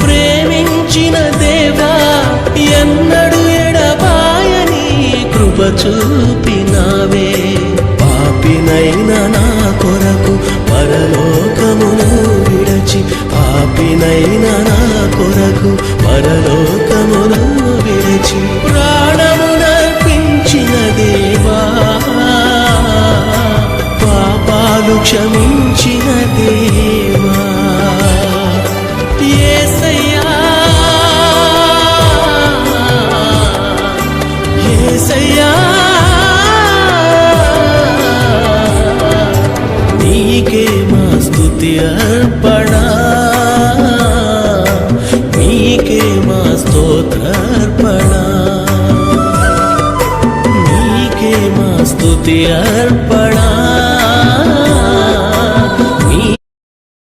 ప్రేమించిన దేవా ఎన్నడు ఎడబాయని కృప చూపినావే పాపినైన నా కొరకు పరలోకమును విడచి పాపినైన నా కొరకు పరలోకమును విడచి ప్రాణమునర్పించిన దేవా పాపాలు క్షమించిన దేవా యేసయ్యా యేసయ్యా నీకే మా స్తుతి అర్పణ నీకే మా స్తోత్రార్పణ నీకే మా స్తుతి అర్పణ